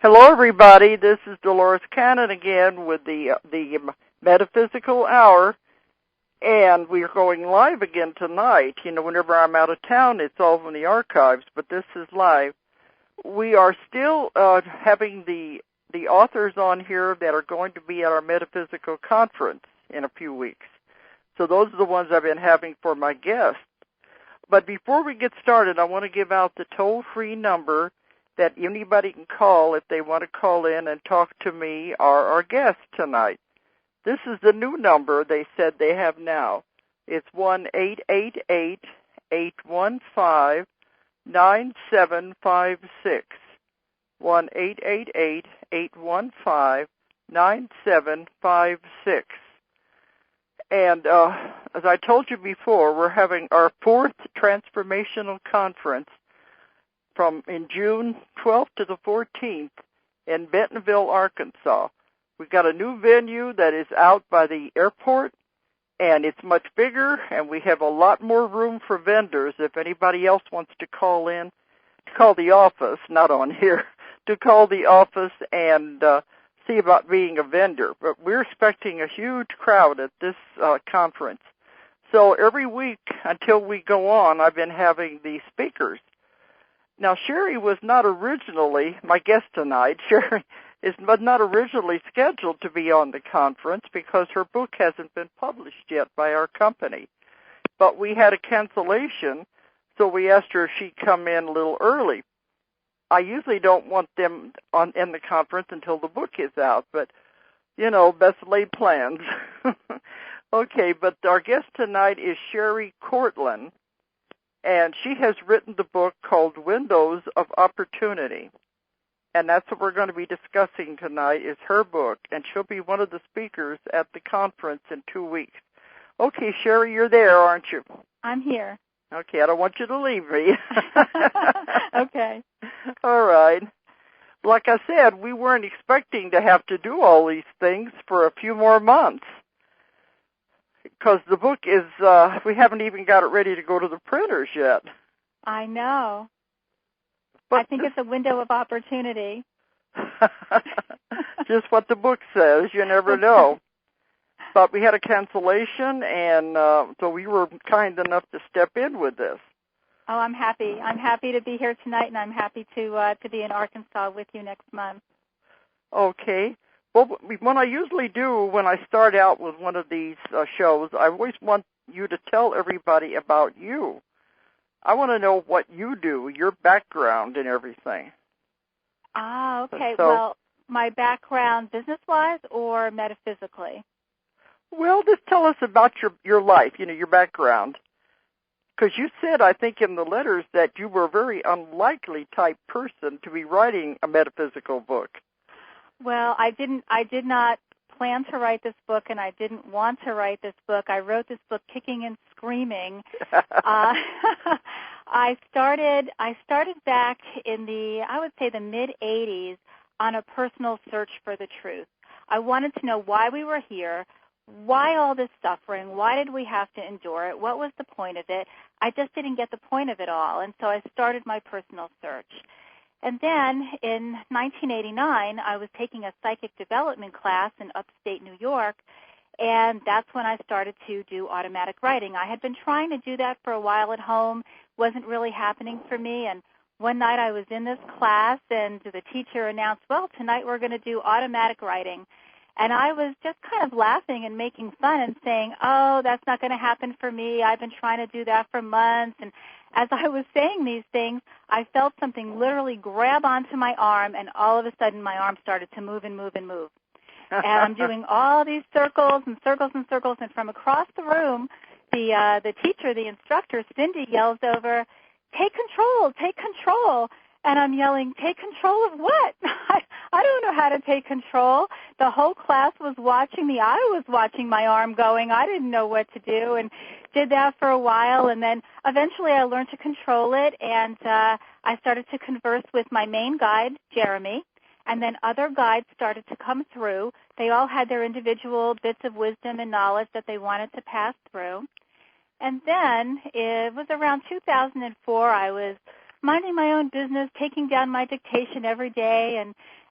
Hello, everybody. This is Dolores Cannon again with the Metaphysical Hour, and we're going live again tonight. You know, whenever I'm out of town, it's all in the archives, but this is live. We are still having the authors on here that are going to be at our Metaphysical Conference in a few weeks. So those are the ones I've been having for my guests. But before we get started, I want to give out the toll-free number that anybody can call if they want to call in and talk to me or our guest tonight. This is the new number they said they have now. It's 1-888-815-9756. 1-888-815-9756. And as I told you before, we're having our fourth transformational conference in June 12th to the 14th in Bentonville, Arkansas. We've got a new venue that is out by the airport, and it's much bigger, and we have a lot more room for vendors. If anybody else wants to call in, to call the office, not on here, to call the office and see about being a vendor. But we're expecting a huge crowd at this conference. So every week until we go on, I've been having the speakers. Now, Sherri was not originally, my guest tonight, Sherri was not originally scheduled to be on the conference because her book hasn't been published yet by our company. But we had a cancellation, so we asked her if she'd come in a little early. I usually don't want them in the conference until the book is out, but, you know, best laid plans. Okay, but our guest tonight is Sherri Cortland, and she has written the book called Windows of Opportunity. And that's what we're going to be discussing tonight is her book, and she'll be one of the speakers at the conference in 2 weeks. Okay, Sherri, you're there, aren't you? I'm here. Okay, I don't want you to leave me. Okay. All right. Like I said, we weren't expecting to have to do all these things for a few more months because the book is, we haven't even got it ready to go to the printers yet. I know. But I think it's a window of opportunity. Just what the book says. You never know. But we had a cancellation, and so we were kind enough to step in with this. Oh, I'm happy. I'm happy to be here tonight, and I'm happy to be in Arkansas with you next month. Okay. Well, what I usually do when I start out with one of these shows, I always want you to tell everybody about you. I want to know what you do, your background and everything. Ah, okay. So, well, my background business-wise or metaphysically? Well, just tell us about your life, you know, your background. Because you said, I think in the letters, that you were a very unlikely type person to be writing a metaphysical book. Well, I did not plan to write this book, and I didn't want to write this book. I wrote this book kicking and screaming. I started back in I would say the mid-'80s on a personal search for the truth. I wanted to know why we were here, why all this suffering, why did we have to endure it, what was the point of it. I just didn't get the point of it all, and so I started my personal search. And then in 1989, I was taking a psychic development class in upstate New York, and that's when I started to do automatic writing. I had been trying to do that for a while at home, wasn't really happening for me, and one night I was in this class, and the teacher announced, well, tonight we're going to do automatic writing. And I was just kind of laughing and making fun and saying, oh, that's not going to happen for me. I've been trying to do that for months. And as I was saying these things, I felt something literally grab onto my arm, and all of a sudden my arm started to move and move and move. And I'm doing all these circles and circles and circles, and from across the room, the teacher, the instructor, Cindy, yells over, take control, take control. And I'm yelling, take control of what? I don't know how to take control. The whole class was watching me. I was watching my arm going. I didn't know what to do, and did that for a while. And then eventually I learned to control it, and I started to converse with my main guide, Jeremy, and then other guides started to come through. They all had their individual bits of wisdom and knowledge that they wanted to pass through. And then it was around 2004, I was minding my own business, taking down my dictation every day,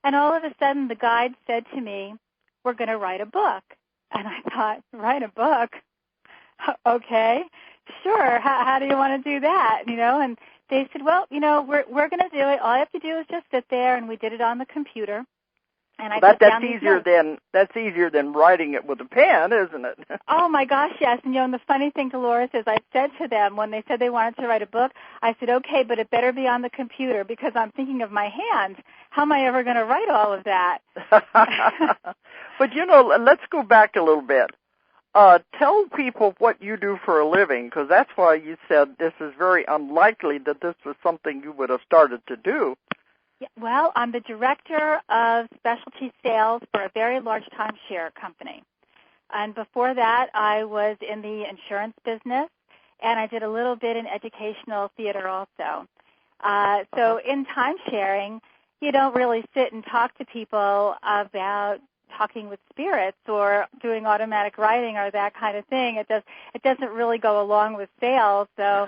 And all of a sudden, the guide said to me, "We're going to write a book." And I thought, write a book? Okay, sure. How do you want to do that? And they said, well, we're going to do it. All you have to do is just sit there, and we did it on the computer. And that's easier than writing it with a pen, isn't it? Oh my gosh, yes. And the funny thing, Dolores, is I said to them when they said they wanted to write a book, I said, okay, but it better be on the computer because I'm thinking of my hand. How am I ever going to write all of that? But let's go back a little bit. Tell people what you do for a living, because that's why you said this is very unlikely that this was something you would have started to do. Yeah, well, I'm the director of specialty sales for a very large timeshare company. And before that, I was in the insurance business, and I did a little bit in educational theater also. So in timesharing, you don't really sit and talk to people about talking with spirits or doing automatic writing or that kind of thing. It doesn't really go along with sales. So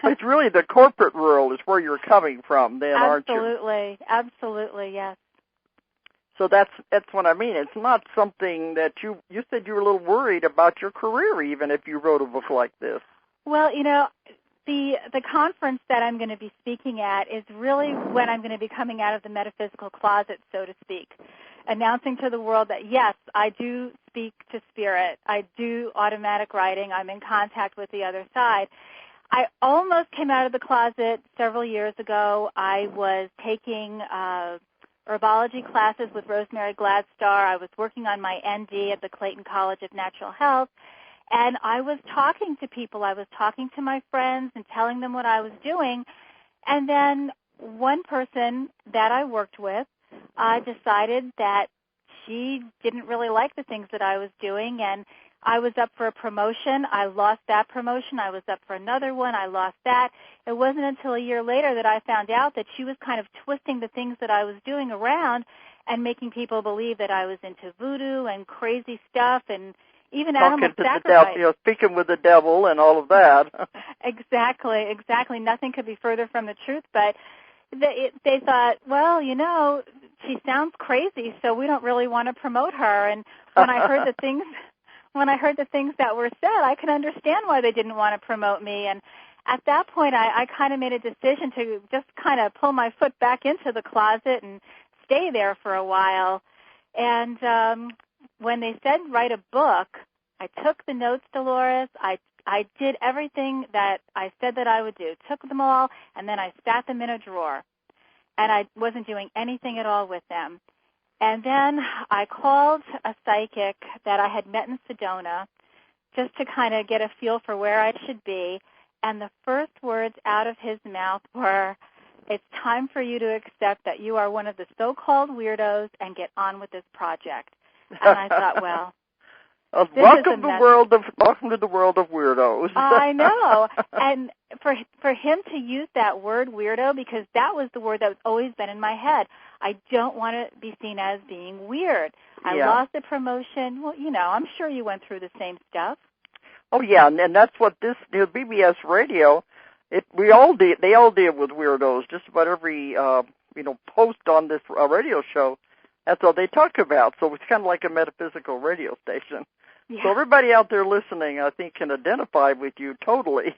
it's really the corporate world is where you're coming from, then, aren't you? Absolutely, yes. So that's what I mean. It's not something that you said you were a little worried about your career, even if you wrote a book like this. Well, the conference that I'm going to be speaking at is really when I'm going to be coming out of the metaphysical closet, so to speak, announcing to the world that, yes, I do speak to spirit. I do automatic writing. I'm in contact with the other side. I almost came out of the closet several years ago. I was taking herbology classes with Rosemary Gladstar. I was working on my ND at the Clayton College of Natural Health. And I was talking to people. I was talking to my friends and telling them what I was doing. And then one person that I worked with decided that she didn't really like the things that I was doing. And I was up for a promotion. I lost that promotion. I was up for another one. I lost that. It wasn't until a year later that I found out that she was kind of twisting the things that I was doing around and making people believe that I was into voodoo and crazy stuff and even animal sacrifice. Speaking with the devil and all of that. Exactly. Nothing could be further from the truth. But they thought, well, she sounds crazy, so we don't really want to promote her. And when I heard the things that were said, I could understand why they didn't want to promote me. And at that point, I kind of made a decision to just kind of pull my foot back into the closet and stay there for a while. And when they said write a book, I took the notes, Dolores. I did everything that I said that I would do, took them all, and then I sat them in a drawer. And I wasn't doing anything at all with them. And then I called a psychic that I had met in Sedona just to kind of get a feel for where I should be. And the first words out of his mouth were, "It's time for you to accept that you are one of the so-called weirdos and get on with this project." And I thought, well, welcome to the world of weirdos. I know. And for him to use that word weirdo, because that was the word that's always been in my head. I don't want to be seen as being weird. I lost the promotion. Well, I'm sure you went through the same stuff. Oh yeah, and that's what this BBS radio. They all deal with weirdos. Just about every post on this radio show. That's all they talk about. So it's kind of like a metaphysical radio station. Yeah. So everybody out there listening, I think, can identify with you totally.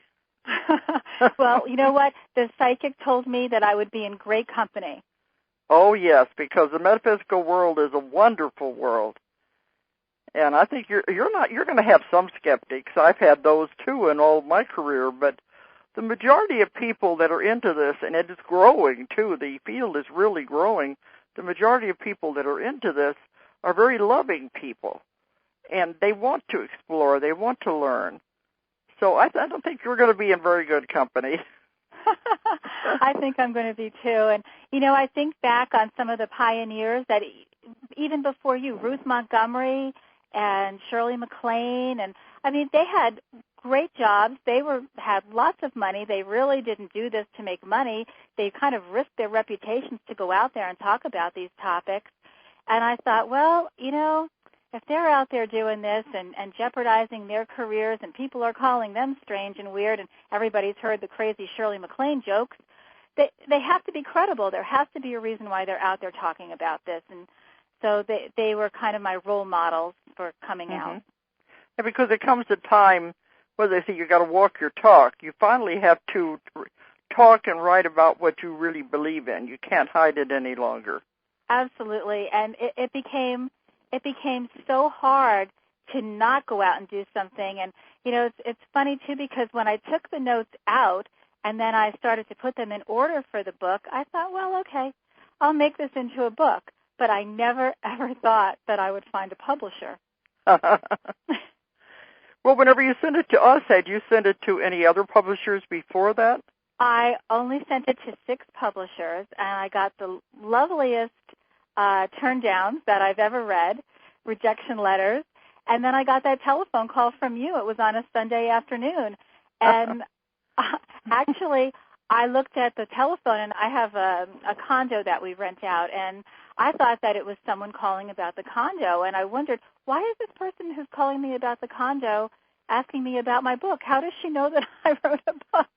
Well, you know what? The psychic told me that I would be in great company. Oh, yes, because the metaphysical world is a wonderful world. And I think you're going to have some skeptics. I've had those, too, in all of my career. But the majority of people that are into this, and it is growing, too, the field is really growing, the majority of people that are into this are very loving people. And they want to explore. They want to learn. So I don't think you're going to be in very good company. I think I'm going to be, too. And, I think back on some of the pioneers that even before you, Ruth Montgomery and Shirley MacLaine, and, they had great jobs. They had lots of money. They really didn't do this to make money. They kind of risked their reputations to go out there and talk about these topics. And I thought, well, if they're out there doing this and jeopardizing their careers and people are calling them strange and weird and everybody's heard the crazy Shirley MacLaine jokes, they have to be credible. There has to be a reason why they're out there talking about this, and so they were kind of my role models for coming out. And because it comes a time where they say you got to walk your talk, you finally have to talk and write about what you really believe in. You can't hide it any longer. Absolutely, and it became so hard to not go out and do something. And it's funny too, because when I took the notes out and then I started to put them in order for the book, I thought, well, okay, I'll make this into a book. But I never ever thought that I would find a publisher. Well, whenever you sent it to us, had you sent it to any other publishers before that? I only sent it to 6 publishers, and I got the loveliest turndowns that I've ever read, rejection letters, and then I got that telephone call from you. It was on a Sunday afternoon, and actually I looked at the telephone, and I have a condo that we rent out, and I thought that it was someone calling about the condo, and I wondered, why is this person who's calling me about the condo asking me about my book? How does she know that I wrote a book?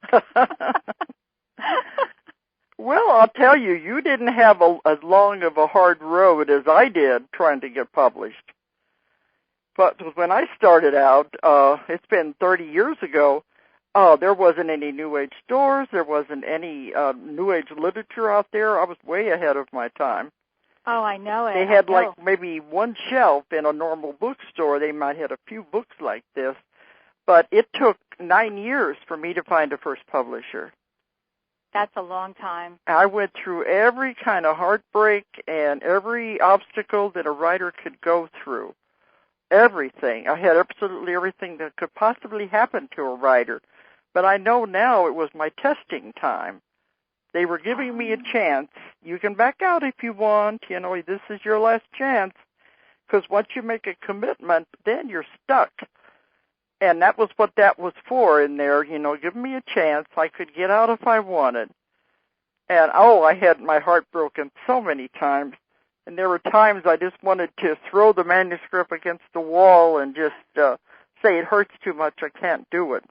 Well, I'll tell you, you didn't have as long of a hard road as I did trying to get published. But when I started out, it's been 30 years ago, there wasn't any New Age stores. There wasn't any New Age literature out there. I was way ahead of my time. Oh, I know it. They had like maybe one shelf in a normal bookstore. They might have a few books like this. But it took 9 years for me to find a first publisher. That's a long time. I went through every kind of heartbreak and every obstacle that a writer could go through. Everything. I had absolutely everything that could possibly happen to a writer. But I know now it was my testing time. They were giving me a chance. You can back out if you want. This is your last chance. Because once you make a commitment, then you're stuck. And that was what that was for in there. Give me a chance. I could get out if I wanted. And, I had my heart broken so many times. And there were times I just wanted to throw the manuscript against the wall and just say it hurts too much. I can't do it.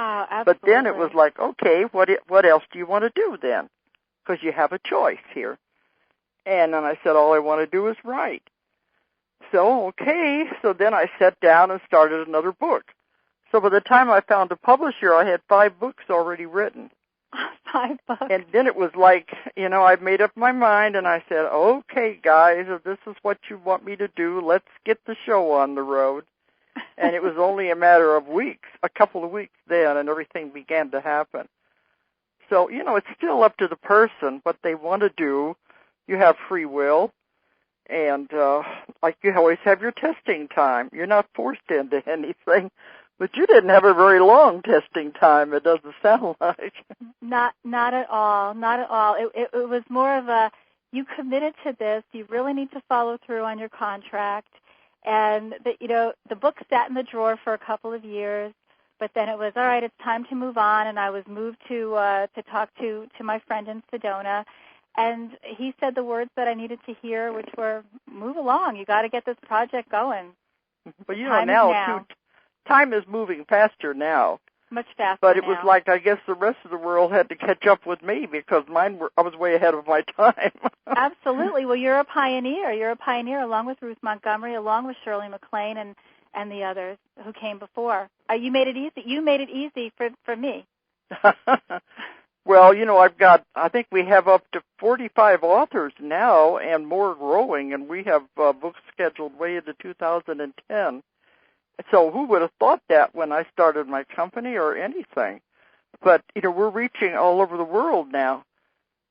Oh, absolutely. But then it was like, okay, what else do you want to do then? Because you have a choice here. And then I said, all I want to do is write. So, okay, so then I sat down and started another book. So by the time I found a publisher, I had 5 books already written. 5 books. And then it was like, I made up my mind, and I said, okay, guys, if this is what you want me to do, let's get the show on the road. And it was only a matter of weeks, a couple of weeks then, and everything began to happen. So, it's still up to the person what they want to do. You have free will. And like you always have your testing time. You're not forced into anything. But you didn't have a very long testing time, it doesn't sound like. Not at all. Not at all. It was more of a, you committed to this. You really need to follow through on your contract. And, the book sat in the drawer for a couple of years. But then it was, all right, it's time to move on. And I was moved to talk to my friend in Sedona. And he said the words that I needed to hear, which were, move along. You got to get this project going. But now, too, time is moving faster now. Much faster But it now. was like, I guess the rest of the world had to catch up with me because I was way ahead of my time. Absolutely. Well, you're a pioneer. You're a pioneer along with Ruth Montgomery, along with Shirley MacLaine and the others who came before. You made it easy. You made it easy for me. Well, I think we have up to 45 authors now and more growing, and we have books scheduled way into 2010. So who would have thought that when I started my company or anything? But, we're reaching all over the world now.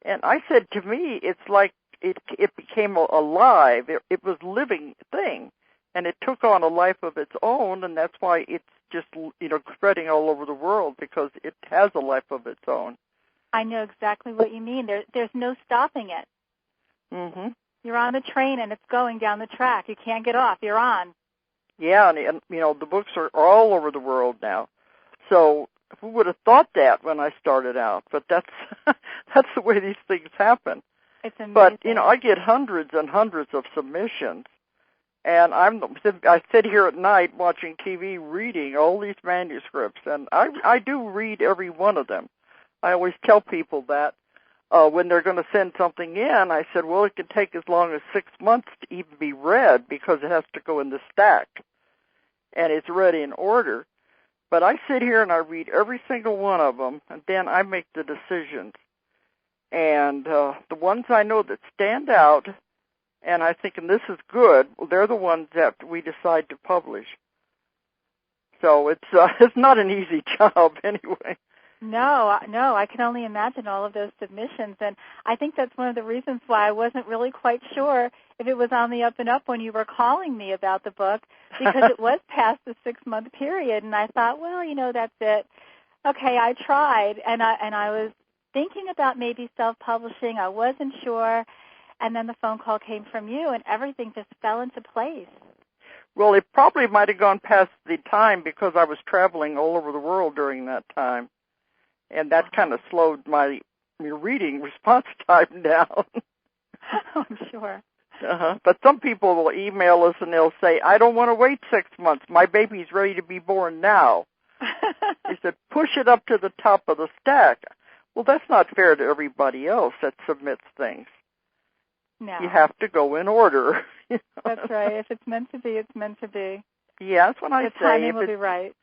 And I said, to me, it's like it became alive. It was a living thing, and it took on a life of its own, and that's why it's just, spreading all over the world because it has a life of its own. I know exactly what you mean. There's no stopping it. Mm-hmm. You're on the train and it's going down the track. You can't get off. You're on. Yeah, and the books are all over the world now. So who would have thought that when I started out? But that's that's the way these things happen. It's amazing. But I get hundreds and hundreds of submissions, and I sit here at night watching TV, reading all these manuscripts, and I do read every one of them. I always tell people that when they're going to send something in, I said, well, it can take as long as 6 months to even be read because it has to go in the stack, and it's ready in order. But I sit here and I read every single one of them, and then I make the decisions. And the ones I know that stand out, and I think, and this is good, well, they're the ones that we decide to publish. So it's not an easy job anyway. No, I can only imagine all of those submissions, and I think that's one of the reasons why I wasn't really quite sure if it was on the up and up when you were calling me about the book, because it was past the 6-month period, and I thought, well, that's it. Okay, I tried, and I was thinking about maybe self-publishing. I wasn't sure, and then the phone call came from you, and everything just fell into place. Well, it probably might have gone past the time because I was traveling all over the world during that time. And that kind of slowed my reading response time down. I'm sure. But some people will email us and they'll say, I don't want to wait 6 months. My baby's ready to be born now. They said, push it up to the top of the stack. Well, that's not fair to everybody else that submits things. No. You have to go in order. That's right. If it's meant to be, it's meant to be. Yeah, that's what I say. The timing will be right.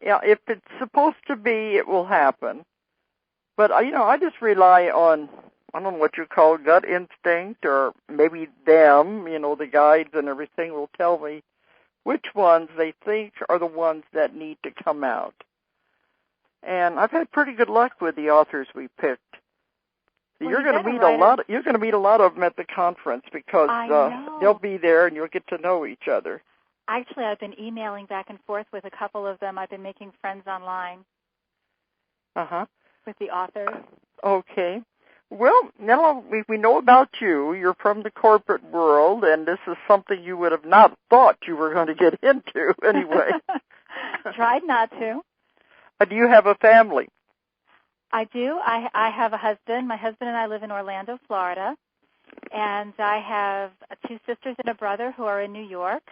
Yeah, if it's supposed to be, it will happen. But, I just rely on, I don't know what you call gut instinct, or maybe them, the guides and everything will tell me which ones they think are the ones that need to come out. And I've had pretty good luck with the authors we picked. Well, you're going to meet a lot. You're going to meet a lot of them at the conference because they'll be there and you'll get to know each other. Actually, I've been emailing back and forth with a couple of them. I've been making friends online. With the authors. Okay. Well, now we know about you. You're from the corporate world, and this is something you would have not thought you were going to get into anyway. Tried not to. Do you have a family? I do. I have a husband. My husband and I live in Orlando, Florida. And I have 2 sisters and a brother who are in New York.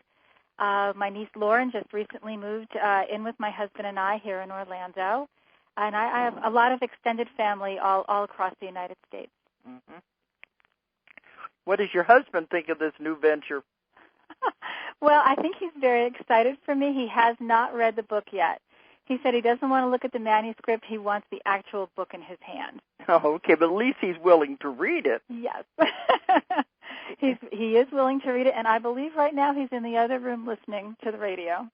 My niece Lauren just recently moved in with my husband and I here in Orlando. And I have a lot of extended family all across the United States. Mm-hmm. What does your husband think of this new venture? Well, I think he's very excited for me. He has not read the book yet. He said he doesn't want to look at the manuscript. He wants the actual book in his hand. Oh, okay, but at least he's willing to read it. Yes. He is willing to read it, and I believe right now he's in the other room listening to the radio.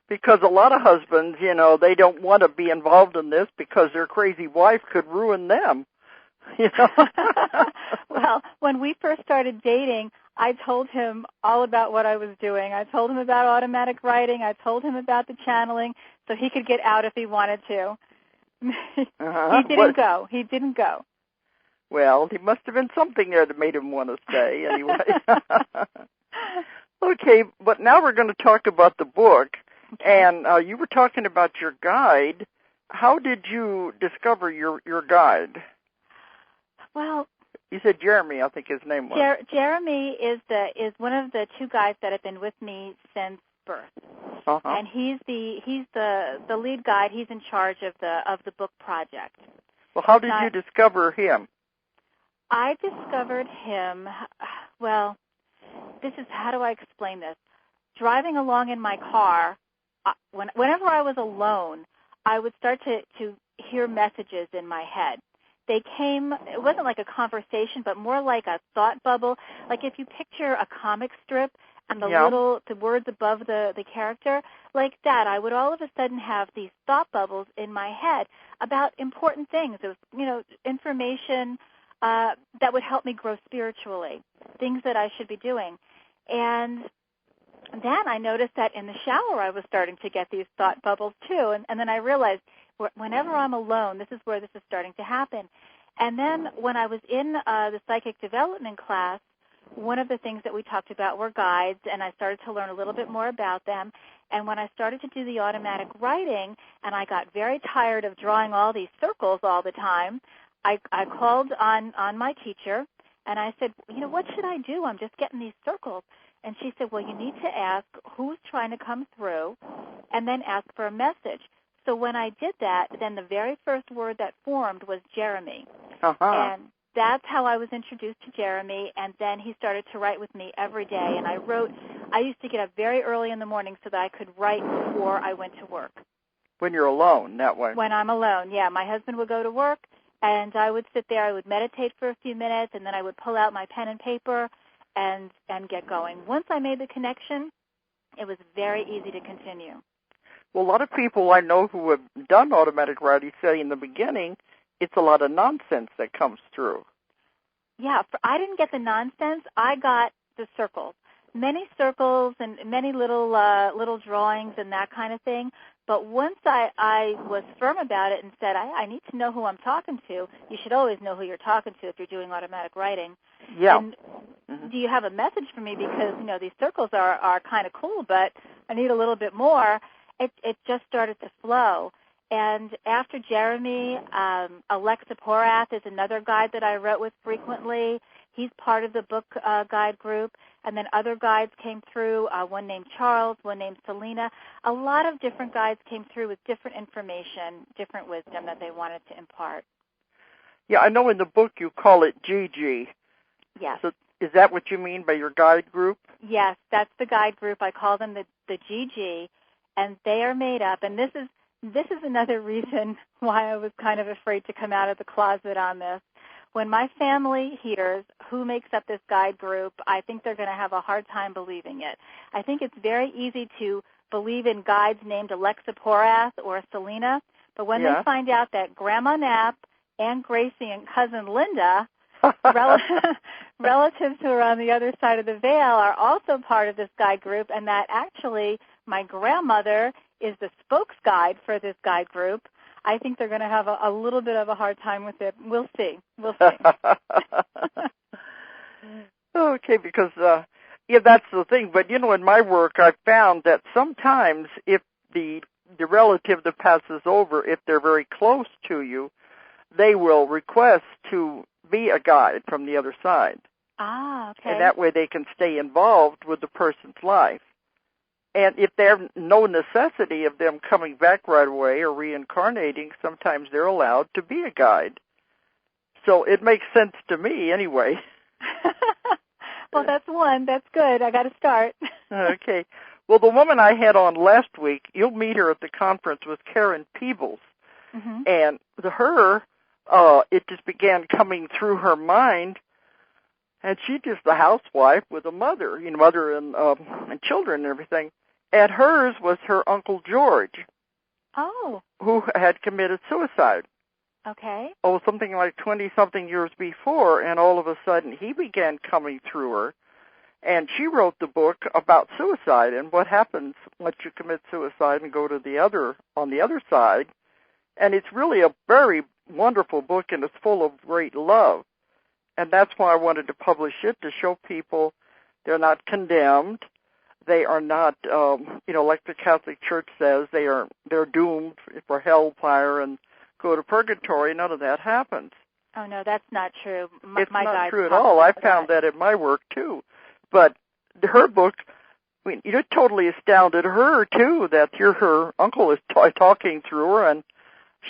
Because a lot of husbands, they don't want to be involved in this because their crazy wife could ruin them. Well, when we first started dating, I told him all about what I was doing. I told him about automatic writing. I told him about the channeling so he could get out if he wanted to. He didn't go. Well, he must have been something there that made him want to stay anyway. Okay, but now we're going to talk about the book. Okay. And you were talking about your guide. How did you discover your guide? Well, you said Jeremy, I think his name was. Jeremy is one of the 2 guys that have been with me since birth. And he's the lead guide. He's in charge of the book project. Well, how did you discover him? I discovered him, well, how do I explain this? Driving along in my car, whenever I was alone, I would start to hear messages in my head. They came, it wasn't like a conversation, but more like a thought bubble. Like if you picture a comic strip and the words above the character, like that, I would all of a sudden have these thought bubbles in my head about important things. It was, information that would help me grow spiritually, things that I should be doing. And then I noticed that in the shower I was starting to get these thought bubbles too. And then I realized whenever I'm alone, this is where this is starting to happen. And then when I was in the psychic development class, one of the things that we talked about were guides, and I started to learn a little bit more about them. And when I started to do the automatic writing, and I got very tired of drawing all these circles all the time, I called on my teacher, and I said, what should I do? I'm just getting these circles. And she said, well, you need to ask who's trying to come through and then ask for a message. So when I did that, then the very first word that formed was Jeremy. Uh-huh. And that's how I was introduced to Jeremy, and then he started to write with me every day. And I used to get up very early in the morning so that I could write before I went to work. When you're alone, that way. When I'm alone, yeah. My husband would go to work, and I would sit there. I would meditate for a few minutes, and then I would pull out my pen and paper and get going. Once I made the connection, it was very easy to continue. Well, a lot of people I know who have done automatic writing say in the beginning it's a lot of nonsense that comes through. Yeah, I didn't get the nonsense. I got the circles. Many circles and many little drawings and that kind of thing. But once I was firm about it and said, I need to know who I'm talking to. You should always know who you're talking to if you're doing automatic writing. Yeah. And do you have a message for me? Because, these circles are kind of cool, but I need a little bit more. It just started to flow. And after Jeremy, Alexa Porath is another guide that I wrote with frequently. He's part of the book guide group. And then other guides came through, one named Charles, one named Selena. A lot of different guides came through with different information, different wisdom that they wanted to impart. Yeah, I know in the book you call it GG. Yes. So is that what you mean by your guide group? Yes, that's the guide group. I call them the GG, and they are made up. And this is another reason why I was kind of afraid to come out of the closet on this. When my family hears who makes up this guide group, I think they're going to have a hard time believing it. I think it's very easy to believe in guides named Alexa Porath or Selena, but when they find out that Grandma Knapp, Aunt Gracie, and Cousin Linda, relatives who are on the other side of the veil, are also part of this guide group, and that actually my grandmother is the spokes guide for this guide group, I think they're going to have a little bit of a hard time with it. We'll see. Okay, because, that's the thing. But, in my work, I've found that sometimes if the relative that passes over, if they're very close to you, they will request to be a guide from the other side. Ah, okay. And that way they can stay involved with the person's life. And if there's no necessity of them coming back right away or reincarnating, sometimes they're allowed to be a guide. So it makes sense to me anyway. Well, that's one. That's good. I got to start. Okay. Well, the woman I had on last week, you'll meet her at the conference, was Karen Peebles. Mm-hmm. And it just began coming through her mind. And she's just a housewife with a mother, mother and children and everything. And hers was her Uncle George. Oh. Who had committed suicide. Okay. Oh, something like 20-something years before, and all of a sudden he began coming through her. And she wrote the book about suicide and what happens once you commit suicide and go to on the other side. And it's really a very wonderful book, and it's full of great love. And that's why I wanted to publish it, to show people they're not condemned. They are not, like the Catholic Church says, they're doomed for hellfire and go to purgatory. None of that happens. Oh, no, that's not true. It's not true at all. I found that in my work, too. But her book, it totally astounded her, too, that her uncle is talking through her, and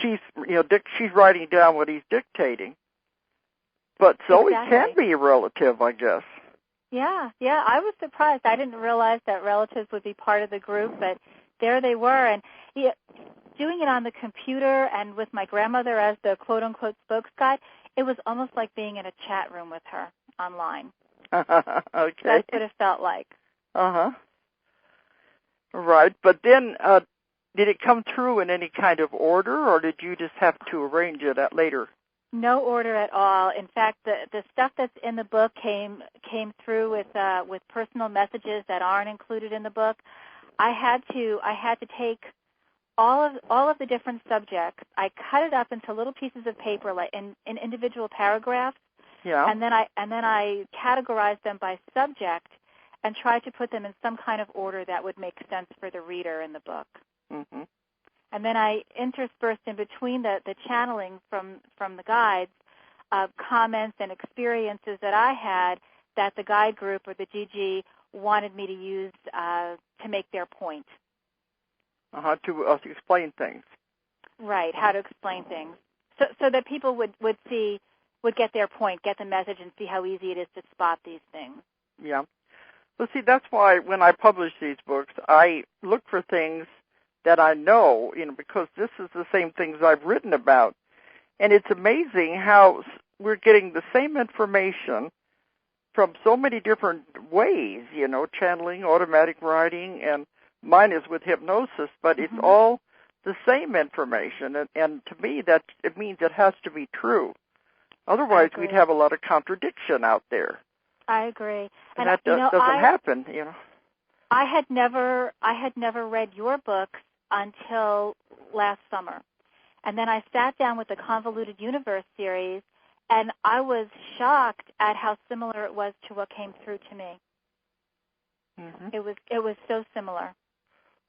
she's writing down what he's dictating. But so exactly. It can be a relative, I guess. Yeah, I was surprised. I didn't realize that relatives would be part of the group, but there they were. And doing it on the computer and with my grandmother as the quote-unquote spokes guide, it was almost like being in a chat room with her online. Okay. That's what it felt like. Uh-huh. Right, but then did it come through in any kind of order, or did you just have to arrange it later? No order at all. In fact, the stuff that's in the book came through with personal messages that aren't included in the book. I had to take all of the different subjects. I cut it up into little pieces of paper, like in individual paragraphs. Yeah. And then I categorized them by subject and tried to put them in some kind of order that would make sense for the reader in the book. Mm-hmm. And then I interspersed in between the channeling from the guides comments and experiences that I had that the guide group or the GG wanted me to use to make their point. To explain things. Right, how to explain things. So that people would get their point, get the message, and see how easy it is to spot these things. Yeah. Well, see, that's why when I publish these books, I look for things that I know, because this is the same things I've written about. And it's amazing how we're getting the same information from so many different ways, channeling, automatic writing, and mine is with hypnosis, but it's all the same information. And to me, it means it has to be true. Otherwise, we'd have a lot of contradiction out there. I agree. And that doesn't happen, I had never read your books until last summer. And then I sat down with the Convoluted Universe series, and I was shocked at how similar it was to what came through to me. Mm-hmm. It was so similar.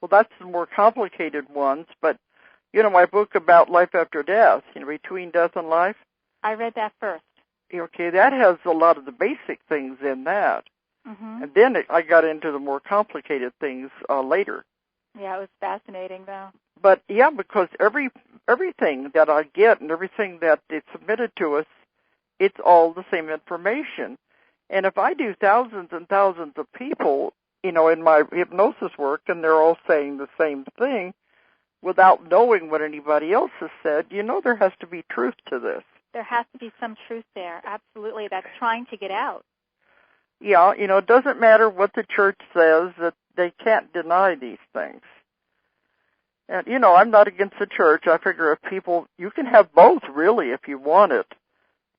Well, that's the more complicated ones, but, my book about life after death, between death and life. I read that first. Okay, that has a lot of the basic things in that. Mm-hmm. And then I got into the more complicated things later. Yeah, it was fascinating, though. But, yeah, because everything that I get and everything that is submitted to us, it's all the same information. And if I do thousands and thousands of people, in my hypnosis work, and they're all saying the same thing, without knowing what anybody else has said, there has to be truth to this. There has to be some truth there, absolutely, that's trying to get out. Yeah, it doesn't matter what the church says, that they can't deny these things. And, I'm not against the church. I figure if people, you can have both, really, if you want it.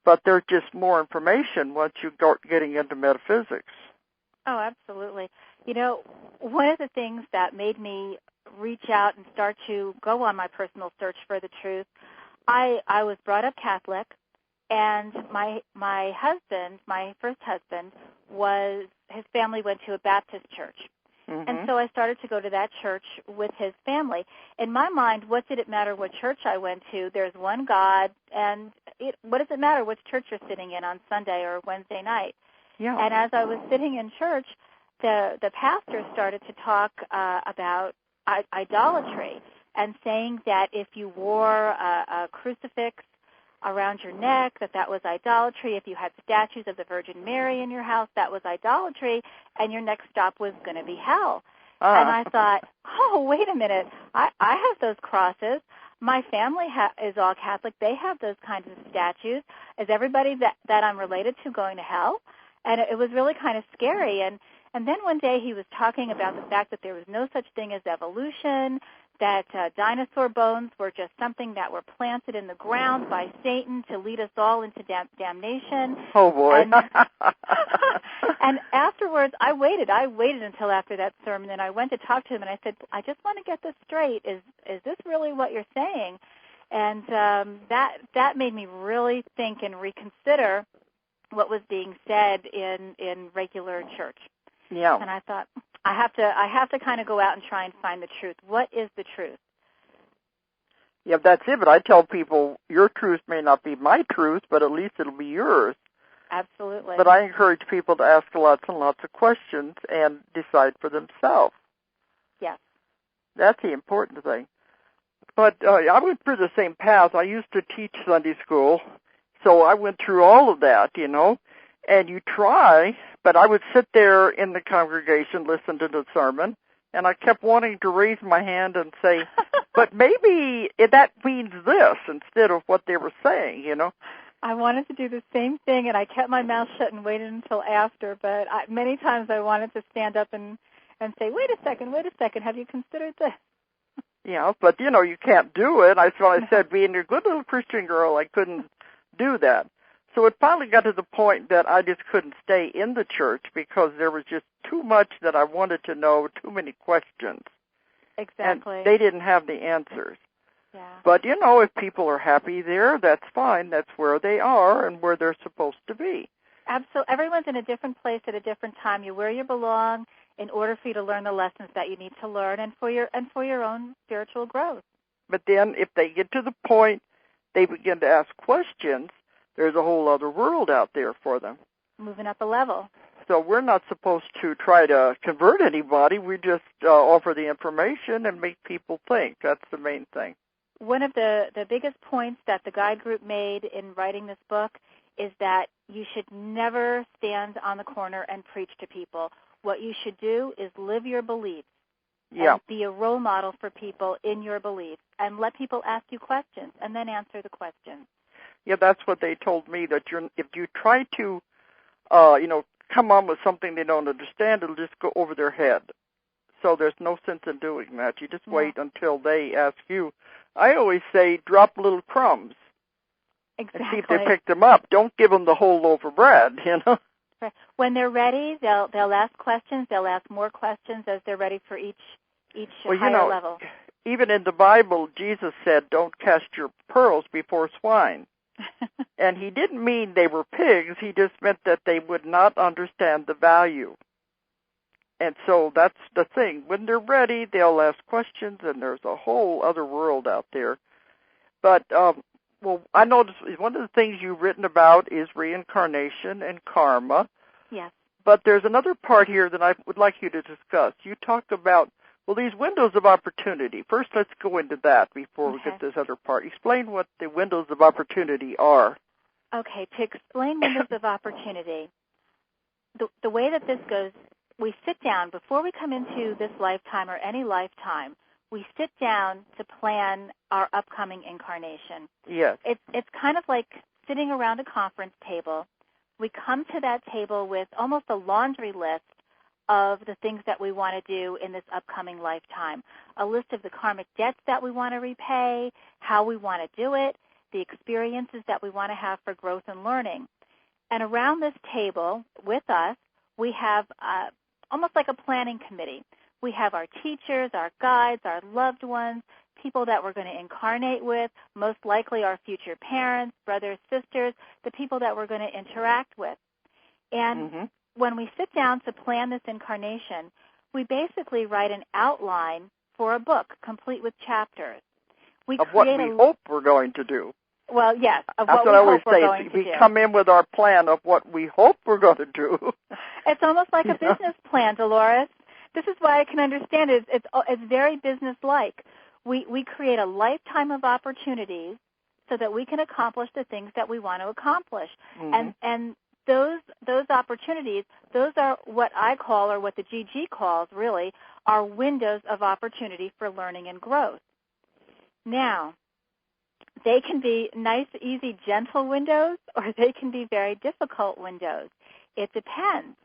But there's just more information once you start getting into metaphysics. Oh, absolutely. One of the things that made me reach out and start to go on my personal search for the truth, I was brought up Catholic, and my husband, my first husband, his family went to a Baptist church. Mm-hmm. And so I started to go to that church with his family. In my mind, what did it matter what church I went to? There's one God, and what does it matter which church you're sitting in on Sunday or Wednesday night? Yeah. And as I was sitting in church, the pastor started to talk about idolatry and saying that if you wore a crucifix around your neck, that was idolatry. If you had statues of the Virgin Mary in your house, that was idolatry, and your next stop was going to be hell. And I thought, oh, wait a minute, I have those crosses. My family is all Catholic. They have those kinds of statues. Is everybody that I'm related to going to hell? And it was really kind of scary. And then one day he was talking about the fact that there was no such thing as evolution, that dinosaur bones were just something that were planted in the ground by Satan to lead us all into damnation. Oh, boy. And afterwards, I waited until after that sermon, and I went to talk to him, and I said, I just want to get this straight. Is this really what you're saying? And that made me really think and reconsider what was being said in regular church. Yeah. And I thought, I have to kind of go out and try and find the truth. What is the truth? Yeah, that's it. But I tell people, your truth may not be my truth, but at least it'll be yours. Absolutely. But I encourage people to ask lots and lots of questions and decide for themselves. Yes. That's the important thing. But I went through the same path. I used to teach Sunday school, so I went through all of that, and you try, but I would sit there in the congregation, listen to the sermon, and I kept wanting to raise my hand and say, but maybe that means this instead of what they were saying, I wanted to do the same thing, and I kept my mouth shut and waited until after, but many times I wanted to stand up and say, wait a second, have you considered this? Yeah, but, you can't do it. So I said, being a good little Christian girl, I couldn't do that. So it finally got to the point that I just couldn't stay in the church because there was just too much that I wanted to know, too many questions. Exactly. And they didn't have the answers. Yeah. But, if people are happy there, that's fine. That's where they are and where they're supposed to be. Absolutely. Everyone's in a different place at a different time. You're where you belong in order for you to learn the lessons that you need to learn and for your own spiritual growth. But then if they get to the point they begin to ask questions, there's a whole other world out there for them. Moving up a level. So we're not supposed to try to convert anybody. We just offer the information and make people think. That's the main thing. one of the biggest points that the guide group made in writing this book is that you should never stand on the corner and preach to people. What you should do is live your beliefs and be a role model for people in your beliefs and let people ask you questions and then answer the questions. Yeah, that's what they told me, that if you try to, come on with something they don't understand, it'll just go over their head. So there's no sense in doing that. You just wait until they ask you. I always say drop little crumbs. Exactly. And see if they pick them up. Don't give them the whole loaf of bread, When they're ready, they'll ask questions. They'll ask more questions as they're ready for each higher level. Even in the Bible, Jesus said, don't cast your pearls before swine. And he didn't mean they were pigs. He just meant that they would not understand the value. And so that's the thing. When they're ready, they'll ask questions, and there's a whole other world out there. But, I noticed one of the things you've written about is reincarnation and karma. Yes. But there's another part here that I would like you to discuss. You talk about, these windows of opportunity. First, let's go into that before we get to this other part. Explain what the windows of opportunity are. Okay, to explain windows of opportunity, the way that this goes, we sit down, before we come into this lifetime or any lifetime, we sit down to plan our upcoming incarnation. Yes. It's kind of like sitting around a conference table. We come to that table with almost a laundry list of the things that we want to do in this upcoming lifetime, a list of the karmic debts that we want to repay, how we want to do it, the experiences that we want to have for growth and learning. And around this table with us, we have almost like a planning committee. We have our teachers, our guides, our loved ones, people that we're going to incarnate with, most likely our future parents, brothers, sisters, the people that we're going to interact with. And when we sit down to plan this incarnation, we basically write an outline for a book, complete with chapters. Of what we hope we're going to do. Well, yes, of That's what we hope we're going to do. We come in with our plan of what we hope we're going to do. It's almost like a business plan, Dolores. This is why I can understand it. It's very business-like. We create a lifetime of opportunities so that we can accomplish the things that we want to accomplish. And those opportunities, those are what I call, or what the GG calls really, are windows of opportunity for learning and growth. Now, they can be nice, easy, gentle windows, or they can be very difficult windows. It depends.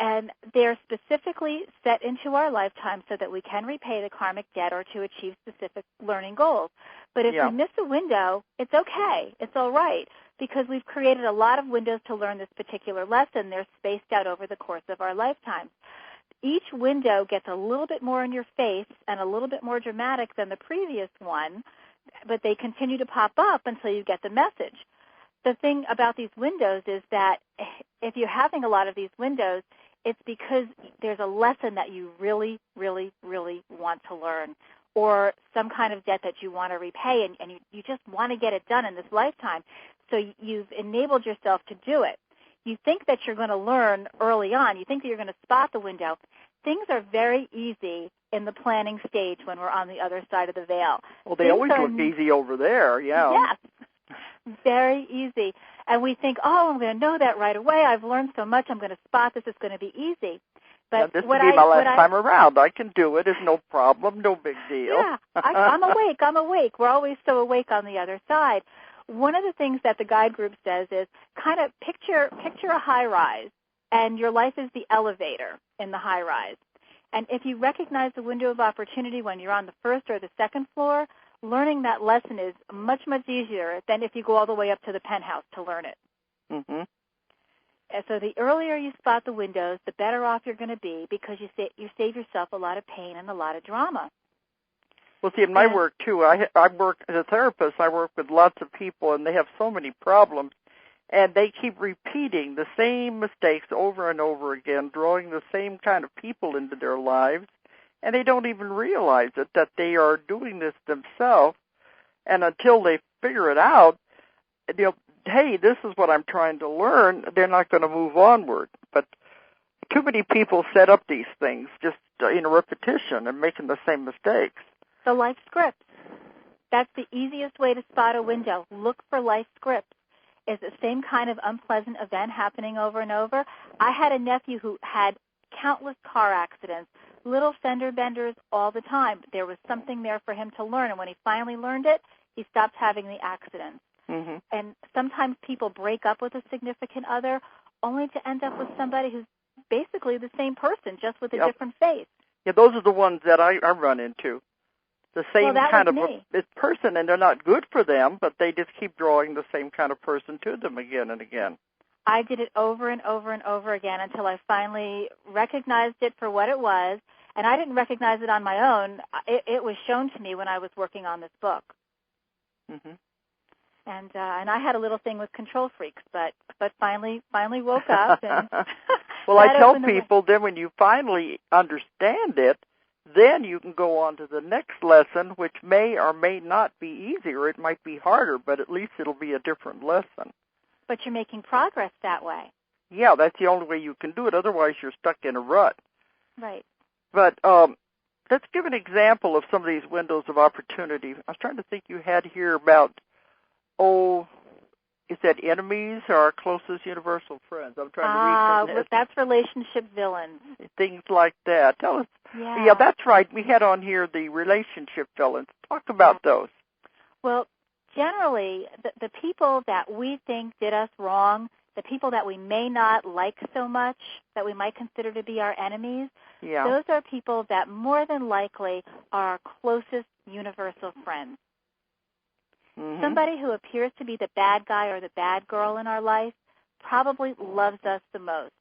And they're specifically set into our lifetime so that we can repay the karmic debt or to achieve specific learning goals. But if we miss a window, it's okay. It's all right, because we've created a lot of windows to learn this particular lesson. They're spaced out over the course of our lifetime. Each window gets a little bit more in your face and a little bit more dramatic than the previous one, but they continue to pop up until you get the message. The thing about these windows is that if you're having a lot of these windows, it's because there's a lesson that you really, really, really want to learn, or some kind of debt that you want to repay, and you just want to get it done in this lifetime. So you've enabled yourself to do it. You think that you're going to learn early on. You think that you're going to spot the window. Things are very easy in the planning stage when we're on the other side of the veil. Well, they always look easy over there, Yes, very easy. And we think, I'm going to know that right away. I've learned so much. I'm going to spot this. It's going to be easy. But this will be my last time around. I can do it. It's no problem, no big deal. Yeah, I'm awake. We're always so awake on the other side. One of the things that the guide group says is kind of picture a high rise, and your life is the elevator in the high rise. And if you recognize the window of opportunity when you're on the first or the second floor, learning that lesson is much, much easier than if you go all the way up to the penthouse to learn it. Mm-hmm. And so the earlier you spot the windows, the better off you're going to be, because you save yourself a lot of pain and a lot of drama. Well, see, in my work, too, I work as a therapist. I work with lots of people, and they have so many problems, and they keep repeating the same mistakes over and over again, drawing the same kind of people into their lives, and they don't even realize it, that they are doing this themselves. And until they figure it out, hey, this is what I'm trying to learn, they're not going to move onward. But too many people set up these things just in repetition and making the same mistakes. The life scripts. That's the easiest way to spot a window. Look for life scripts. Is the same kind of unpleasant event happening over and over? I had a nephew who had countless car accidents, little fender benders all the time. There was something there for him to learn, and when he finally learned it, he stopped having the accidents. Mm-hmm. And sometimes people break up with a significant other only to end up with somebody who's basically the same person, just with a different face. Yeah, those are the ones that I run into. The same kind of person, and they're not good for them, but they just keep drawing the same kind of person to them again and again. I did it over and over and over again until I finally recognized it for what it was, and I didn't recognize it on my own. It was shown to me when I was working on this book. Mm-hmm. And I had a little thing with control freaks, but finally woke up. And well, I tell people then when you finally understand it, then you can go on to the next lesson, which may or may not be easier. It might be harder, but at least it'll be a different lesson. But you're making progress that way. Yeah, that's the only way you can do it. Otherwise, you're stuck in a rut. Right. But let's give an example of some of these windows of opportunity. I was trying to think you had here about, is that enemies or our closest universal friends? I'm trying to read from that's relationship villains. Things like that. Tell us. Yeah, that's right. We had on here the relationship villains. Talk about those. Well, generally, the people that we think did us wrong, the people that we may not like so much, that we might consider to be our enemies, those are people that more than likely are our closest universal friends. Mm-hmm. Somebody who appears to be the bad guy or the bad girl in our life probably loves us the most,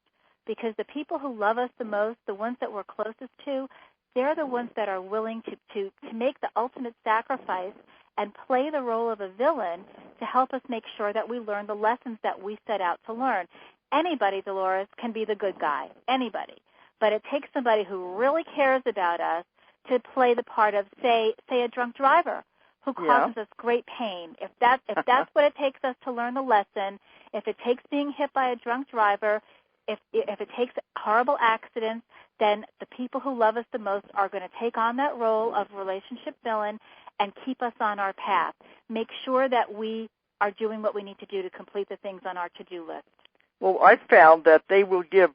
because the people who love us the most, the ones that we're closest to, they're the ones that are willing to make the ultimate sacrifice and play the role of a villain to help us make sure that we learn the lessons that we set out to learn. Anybody, Dolores, can be the good guy, anybody. But it takes somebody who really cares about us to play the part of, say a drunk driver who causes us great pain. If that's what it takes us to learn the lesson, if it takes being hit by a drunk driver, if it takes horrible accidents, then the people who love us the most are going to take on that role of relationship villain and keep us on our path. Make sure that we are doing what we need to do to complete the things on our to-do list. Well, I found that they will give,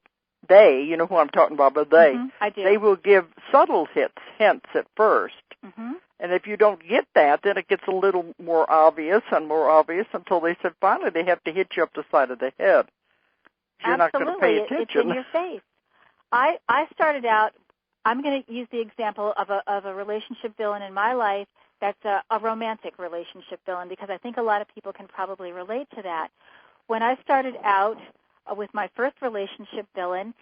you know who I'm talking about, but I do. They will give subtle hints at first. Mm-hmm. And if you don't get that, then it gets a little more obvious until they said finally they have to hit you up the side of the head. You're not going to pay attention. It's in your face. I started out, I'm going to use the example of a relationship villain in my life that's a romantic relationship villain, because I think a lot of people can probably relate to that. When I started out with my first relationship villain,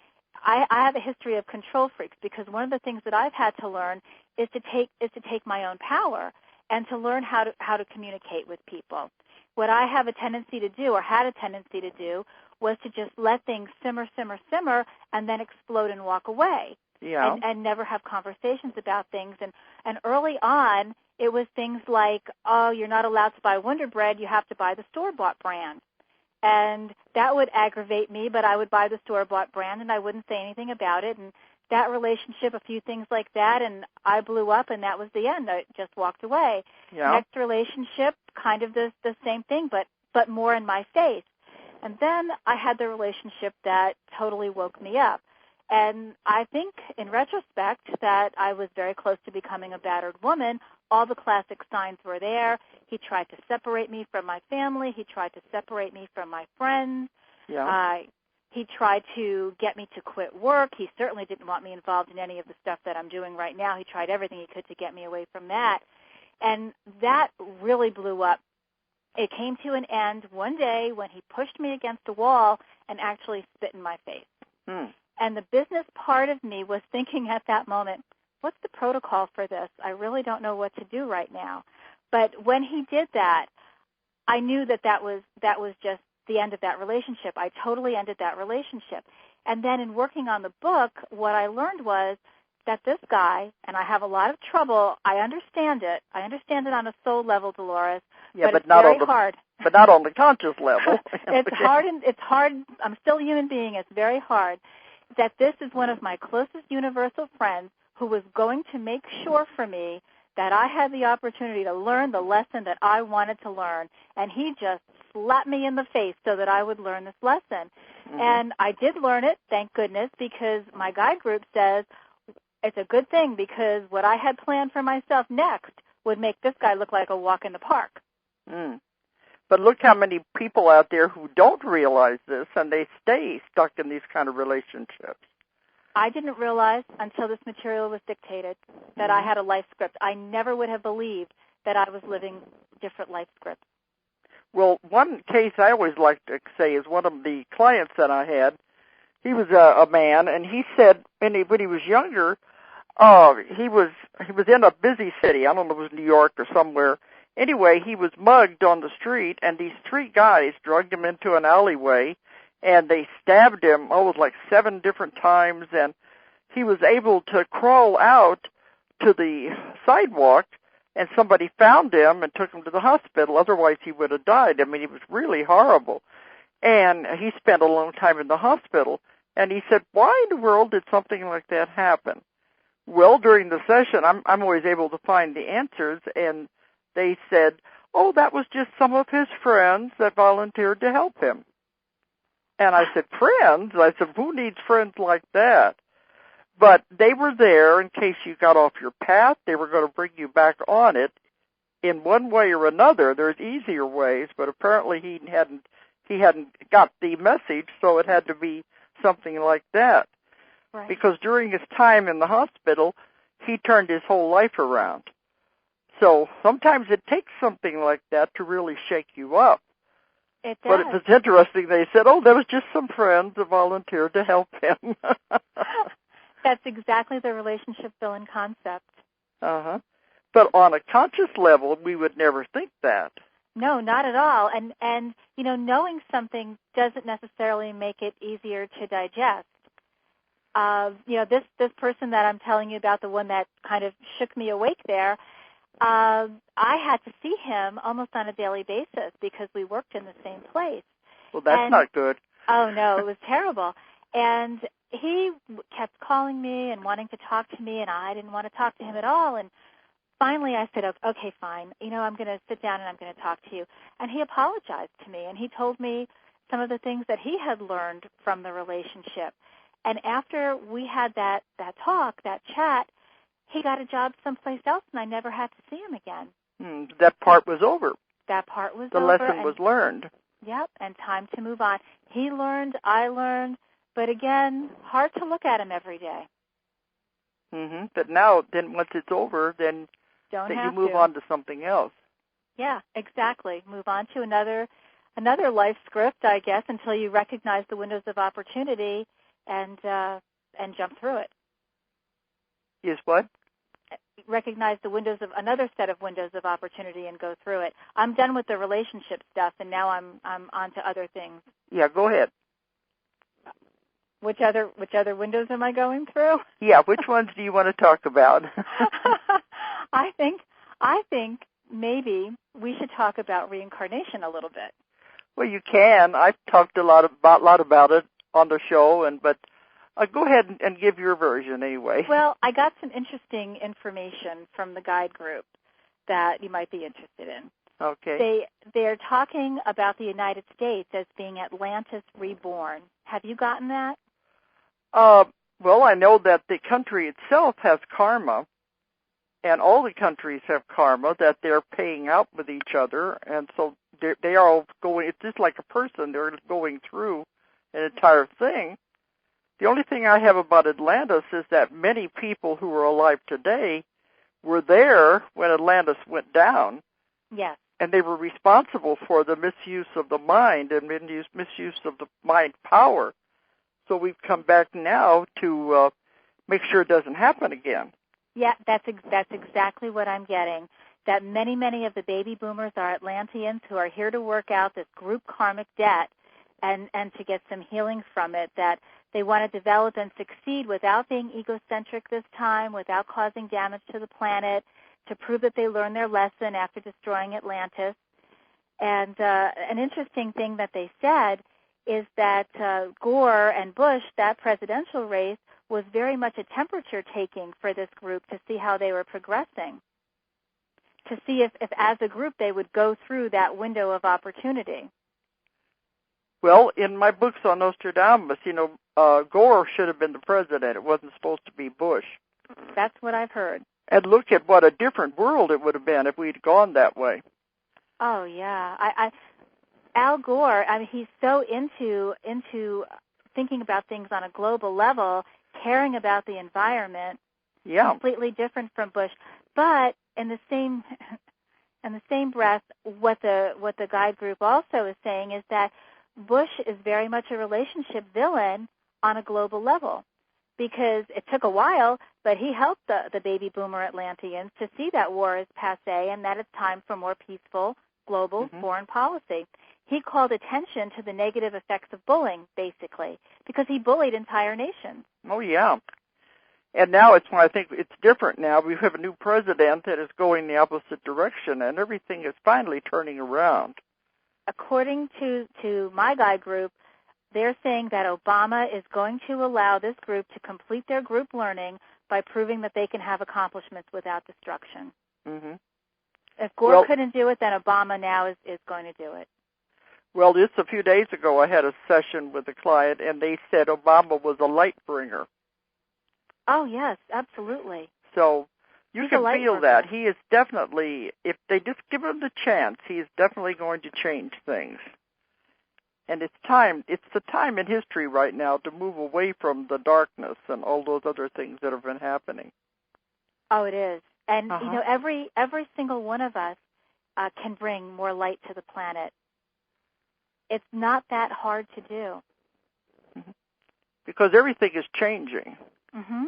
I have a history of control freaks, because one of the things that I've had to learn is to take my own power and to learn how to communicate with people. What I have a tendency to do, or had a tendency to do, was to just let things simmer, and then explode and walk away. Yeah. And never have conversations about things. And early on, it was things like, you're not allowed to buy Wonder Bread, you have to buy the store-bought brand. And that would aggravate me, but I would buy the store-bought brand, and I wouldn't say anything about it. And that relationship, a few things like that, and I blew up, and that was the end. I just walked away. Yeah. Next relationship, kind of the same thing, but more in my face. And then I had the relationship that totally woke me up. And I think, in retrospect, that I was very close to becoming a battered woman. All the classic signs were there. He tried to separate me from my family. He tried to separate me from my friends. Yeah. He tried to get me to quit work. He certainly didn't want me involved in any of the stuff that I'm doing right now. He tried everything he could to get me away from that. And that really blew up. It came to an end one day when he pushed me against a wall and actually spit in my face. And the business part of me was thinking at that moment, what's the protocol for this? I really don't know what to do right now. But when he did that, I knew that was just the end of that relationship. I totally ended that relationship. And then in working on the book, what I learned was that this guy, and I have a lot of trouble, I understand it on a soul level, Dolores, but it's very hard. But not on the conscious level. It's hard. I'm still a human being. It's very hard. That this is one of my closest universal friends who was going to make sure for me that I had the opportunity to learn the lesson that I wanted to learn, and he just slapped me in the face so that I would learn this lesson. Mm-hmm. And I did learn it, thank goodness, because my guide group says it's a good thing because what I had planned for myself next would make this guy look like a walk in the park. Mm. But look how many people out there who don't realize this, and they stay stuck in these kind of relationships. I didn't realize until this material was dictated that I had a life script. I never would have believed that I was living different life scripts. Well, one case I always like to say is one of the clients that I had. He was a man, and he said when he was younger, he was in a busy city. I don't know if it was New York or somewhere. Anyway, he was mugged on the street, and these three guys dragged him into an alleyway, and they stabbed him, it was like 7 different times, and he was able to crawl out to the sidewalk, and somebody found him and took him to the hospital. Otherwise, he would have died. I mean, it was really horrible. And he spent a long time in the hospital, and he said, why in the world did something like that happen? Well, during the session, I'm always able to find the answers, and they said, oh, that was just some of his friends that volunteered to help him. And I said, friends? I said, who needs friends like that? But they were there in case you got off your path. They were going to bring you back on it in one way or another. There's easier ways, but apparently he hadn't got the message, so it had to be something like that. Right. Because during his time in the hospital, he turned his whole life around. So sometimes it takes something like that to really shake you up. It does. But it was interesting. They said, oh, there was just some friends that volunteered to help him. That's exactly the relationship building concept. Uh-huh. But on a conscious level, we would never think that. No, not at all. And you know, knowing something doesn't necessarily make it easier to digest. You know, this person that I'm telling you about, the one that kind of shook me awake there, I had to see him almost on a daily basis because we worked in the same place. Well, that's not good. Oh, no, it was terrible. And he kept calling me and wanting to talk to me, and I didn't want to talk to him at all. And finally I said, okay, fine. You know, I'm going to sit down and I'm going to talk to you. And he apologized to me, and he told me some of the things that he had learned from the relationship. And after we had that talk, that chat, he got a job someplace else, and I never had to see him again. That part was over. That part was over. The lesson was learned. Yep, and time to move on. He learned, I learned, but again, hard to look at him every day. Mm-hmm. But now, then once it's over, then you move on to something else. Yeah, exactly. Move on to another life script, I guess, until you recognize the windows of opportunity and jump through it. Is what? Recognize the windows of another set of windows of opportunity and go through it. I'm done with the relationship stuff, and now I'm on to other things. Yeah, go ahead. Which other windows am I going through? Yeah, which ones do you want to talk about? I think maybe we should talk about reincarnation a little bit. Well, you can. I've talked a lot about it on the show, but go ahead and give your version anyway. Well, I got some interesting information from the guide group that you might be interested in. Okay. They're talking about the United States as being Atlantis reborn. Have you gotten that? Well, I know that the country itself has karma, and all the countries have karma that they're paying out with each other, and so they are all going, it's just like a person, they're going through an entire thing. The only thing I have about Atlantis is that many people who are alive today were there when Atlantis went down. Yes. And they were responsible for the misuse of the mind and misuse of the mind power. So we've come back now to make sure it doesn't happen again. Yeah, that's exactly what I'm getting. That many of the baby boomers are Atlanteans who are here to work out this group karmic debt and to get some healing from it, that they want to develop and succeed without being egocentric this time, without causing damage to the planet, to prove that they learned their lesson after destroying Atlantis. And an interesting thing that they said is that Gore and Bush, that presidential race, was very much a temperature taking for this group to see how they were progressing. to see if as a group they would go through that window of opportunity. Well, in my books on Nostradamus, Gore should have been the president. It wasn't supposed to be Bush. That's what I've heard. And look at what a different world it would have been if we'd gone that way. Oh, yeah. Al Gore, I mean, he's so into thinking about things on a global level, caring about the environment. Yeah. Completely different from Bush. But in the same breath, what the guide group also is saying is that Bush is very much a relationship villain on a global level, because it took a while, but he helped the baby boomer Atlanteans to see that war is passé and that it's time for more peaceful global foreign policy. He called attention to the negative effects of bullying, basically, because he bullied entire nations. Oh, yeah. And now I think it's different now. We have a new president that is going the opposite direction, and everything is finally turning around. According to my guide group, they're saying that Obama is going to allow this group to complete their group learning by proving that they can have accomplishments without destruction. Mm-hmm. If Gore couldn't do it, then Obama now is going to do it. Well, just a few days ago, I had a session with a client, and they said Obama was a light bringer. Oh, yes, absolutely. So you can feel that. He is definitely, if they just give him the chance, he is definitely going to change things. And it's the time in history right now to move away from the darkness and all those other things that have been happening. Oh, it is. And, every single one of us can bring more light to the planet. It's not that hard to do. Mm-hmm. Because everything is changing. Mm-hmm.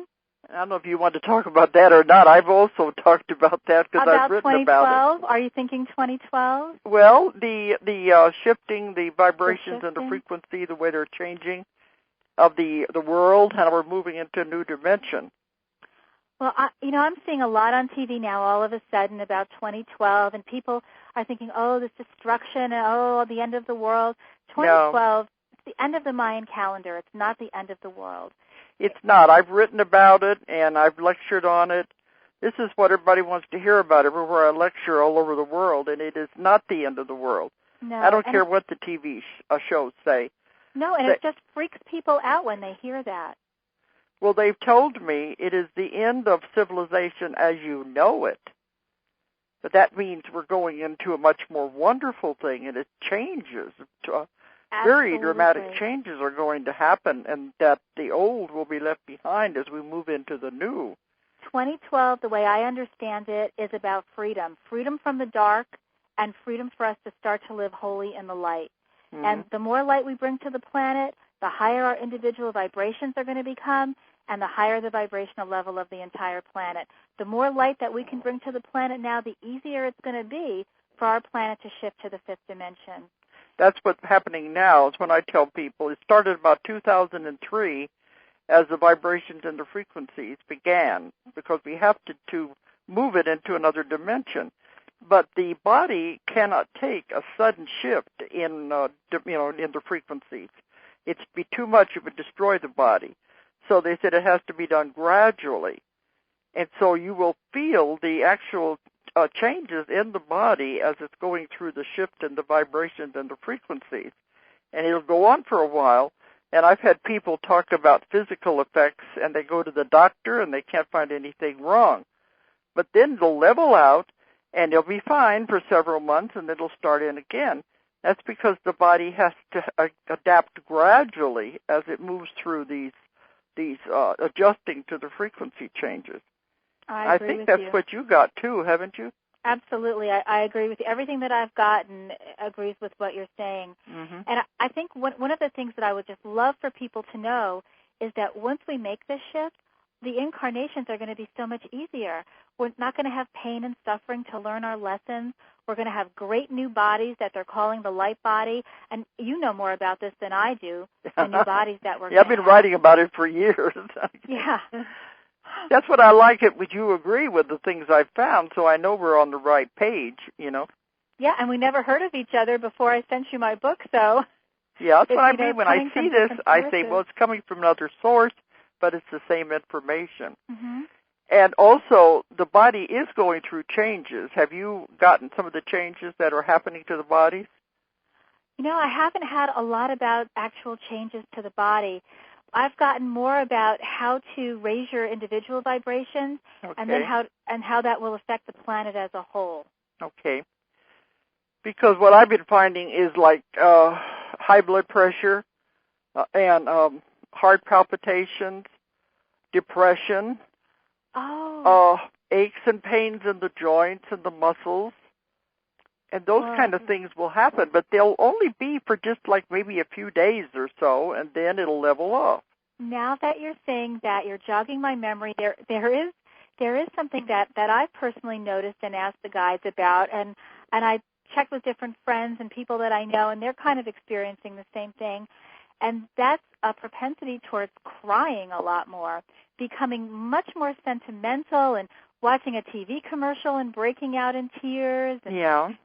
I don't know if you want to talk about that or not. I've also talked about that because I've written about it. Are you thinking 2012? Well, the shifting, the vibrations and the frequency, the way they're changing of the world, how we're moving into a new dimension. Well, I'm seeing a lot on TV now all of a sudden about 2012, and people are thinking, oh, this destruction, and the end of the world. 2012, it's the end of the Mayan calendar. It's not the end of the world. It's not. I've written about it, and I've lectured on it. This is what everybody wants to hear about everywhere I lecture all over the world, and it is not the end of the world. No, I don't care what the TV shows say. No, and it just freaks people out when they hear that. Well, they've told me it is the end of civilization as you know it. But that means we're going into a much more wonderful thing, and it changes. Very dramatic changes are going to happen, and that the old will be left behind as we move into the new. 2012, the way I understand it, is about freedom. Freedom from the dark and freedom for us to start to live wholly in the light. Mm-hmm. And the more light we bring to the planet, the higher our individual vibrations are going to become, and the higher the vibrational level of the entire planet. The more light that we can bring to the planet now, the easier it's going to be for our planet to shift to the fifth dimension. That's what's happening now, is when I tell people. It started about 2003 as the vibrations and the frequencies began, because we have to move it into another dimension. But the body cannot take a sudden shift in the frequencies. It'd be too much. It would destroy the body. So they said it has to be done gradually. And so you will feel the actual changes in the body as it's going through the shift in the vibrations and the frequencies. And it'll go on for a while. And I've had people talk about physical effects, and they go to the doctor and they can't find anything wrong. But then they'll level out, and they'll be fine for several months, and it'll start in again. That's because the body has to adapt gradually as it moves through these adjusting to the frequency changes. I think that's what you got too, haven't you? Absolutely. I agree with you. Everything that I've gotten agrees with what you're saying. Mm-hmm. And I think one of the things that I would just love for people to know is that once we make this shift, the incarnations are going to be so much easier. We're not going to have pain and suffering to learn our lessons. We're going to have great new bodies that they're calling the light body. And you know more about this than I do, the new bodies that we're going to have. I've been writing about it for years. Yeah. That's what I like it. Would you agree with the things I've found, so I know we're on the right page, Yeah, and we never heard of each other before I sent you my book, so. Yeah, that's what I mean. When I see this, I say, well, it's coming from another source, but it's the same information. Mm-hmm. And also, the body is going through changes. Have you gotten some of the changes that are happening to the bodies? I haven't had a lot about actual changes to the body. I've gotten more about how to raise your individual vibrations, Okay. and then how that will affect the planet as a whole. Okay. Because what I've been finding is like high blood pressure and heart palpitations, depression, aches and pains in the joints and the muscles. And those kind of things will happen, but they'll only be for just like maybe a few days or so, and then it'll level off. Now that you're saying that, you're jogging my memory. There is something that I've personally noticed and asked the guides about, and I checked with different friends and people that I know, and they're kind of experiencing the same thing. And that's a propensity towards crying a lot more, becoming much more sentimental, and watching a TV commercial and breaking out in tears. And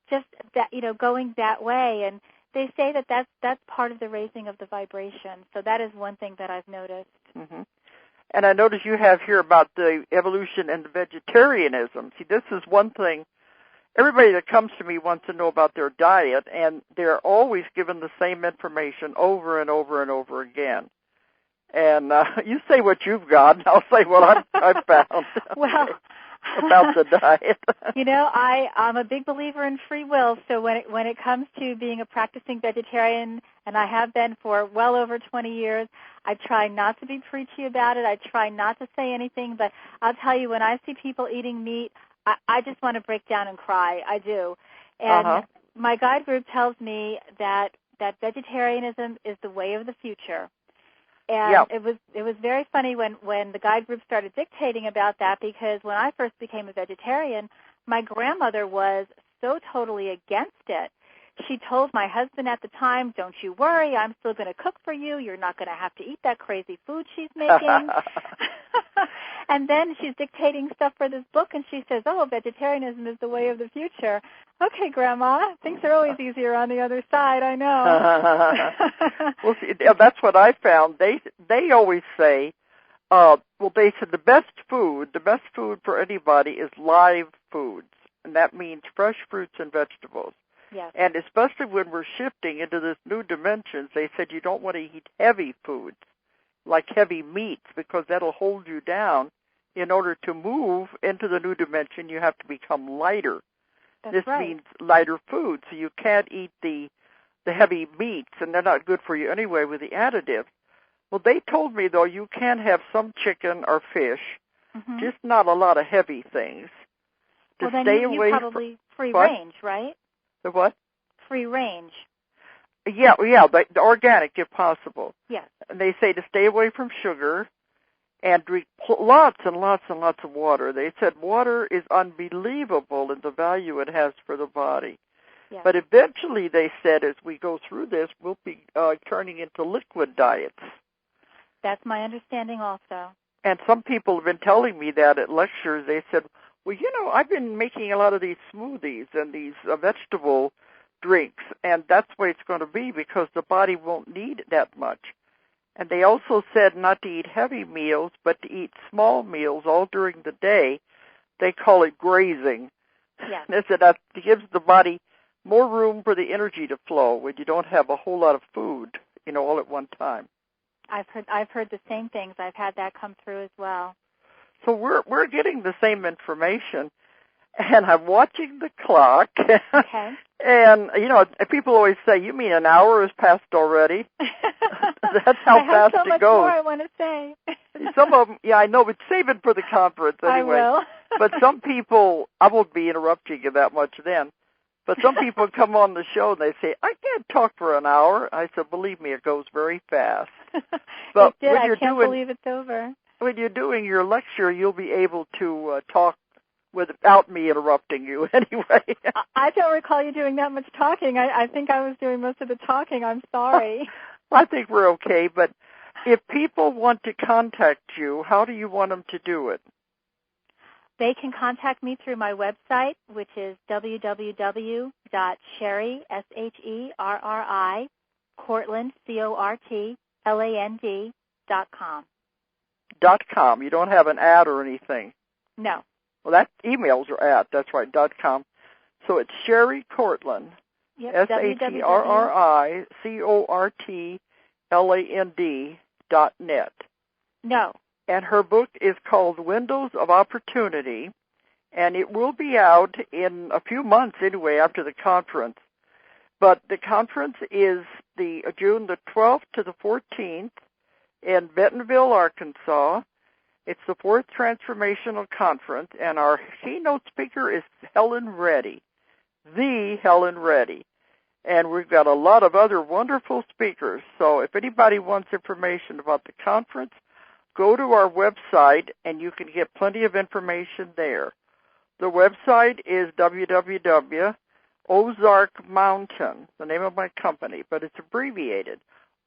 just that, going that way. And they say that that's part of the raising of the vibration. So that is one thing that I've noticed. Mm-hmm. And I notice you have here about the evolution and the vegetarianism. See, this is one thing. Everybody that comes to me wants to know about their diet, and they're always given the same information over and over and over again. And you say what you've got, and I'll say what I've found. Well, about the diet. I'm a big believer in free will. So when it comes to being a practicing vegetarian, and I have been for well over 20 years, I try not to be preachy about it. I try not to say anything, but I'll tell you, when I see people eating meat, I just want to break down and cry. I do. And my guide group tells me that vegetarianism is the way of the future. And it was very funny when the guide group started dictating about that, because when I first became a vegetarian, my grandmother was so totally against it. She told my husband at the time, "Don't you worry, I'm still going to cook for you. You're not going to have to eat that crazy food she's making." And then she's dictating stuff for this book, and she says, "Oh, vegetarianism is the way of the future." Okay, Grandma, things are always easier on the other side, I know. Well, see, that's what I found. They always say, they said the best food for anybody is live foods, and that means fresh fruits and vegetables. Yes. And especially when we're shifting into this new dimensions, they said you don't want to eat heavy foods, like heavy meats, because that'll hold you down. In order to move into the new dimension, you have to become lighter. This means lighter food, so you can't eat the heavy meats, and they're not good for you anyway with the additives. Well, they told me, though, you can have some chicken or fish, just not a lot of heavy things. Well, then you probably free range, right? The what? Free range. Yeah, the organic if possible. Yes. And they say to stay away from sugar and drink lots and lots and lots of water. They said water is unbelievable in the value it has for the body. Yes. But eventually, they said, as we go through this, we'll be turning into liquid diets. That's my understanding also. And some people have been telling me that at lectures. They said, well, I've been making a lot of these smoothies and these vegetable drinks, and that's the way it's going to be because the body won't need that much. And they also said not to eat heavy meals, but to eat small meals all during the day. They call it grazing. Yes. They said that gives the body more room for the energy to flow when you don't have a whole lot of food, all at one time. I've heard the same things. I've had that come through as well. So we're getting the same information, and I'm watching the clock. Okay. And people always say, "You mean an hour has passed already?" That's how fast so much it goes. More I want to say. Some of them, I know, but save it for the conference anyway. I will. But some people, I won't be interrupting you that much then. But some people come on the show and they say, "I can't talk for an hour." I said, "Believe me, it goes very fast." But it did. I can't believe it's over. When you're doing your lecture, you'll be able to talk without me interrupting you anyway. I don't recall you doing that much talking. I think I was doing most of the talking. I'm sorry. I think we're okay, but if people want to contact you, how do you want them to do it? They can contact me through my website, which is www.sherri, Sherri, Cortland, CORTLAND.com. .com. You don't have an @ or anything. No. Well, that emails are @ that's right, .com. So it's Sherri Cortland, Yep. SherriCortland.net. No. And her book is called Windows of Opportunity, and it will be out in a few months anyway after the conference. But the conference is the June the 12th to the 14th in Bentonville, Arkansas. It's the 4th Transformational Conference, and our keynote speaker is Helen Reddy, the Helen Reddy. And we've got a lot of other wonderful speakers. So if anybody wants information about the conference, go to our website, and you can get plenty of information there. The website is www.ozarkmountain, the name of my company, but it's abbreviated,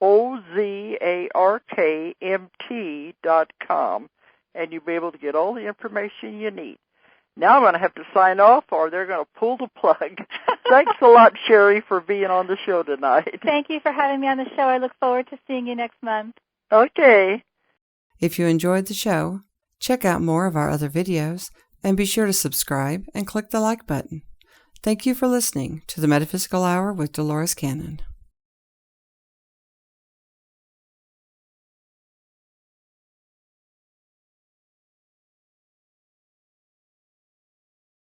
OZARKMT.com, and you'll be able to get all the information you need. Now I'm going to have to sign off, or they're going to pull the plug. Thanks a lot, Sherri, for being on the show tonight. Thank you for having me on the show. I look forward to seeing you next month. Okay. If you enjoyed the show, check out more of our other videos, and be sure to subscribe and click the like button. Thank you for listening to the Metaphysical Hour with Dolores Cannon.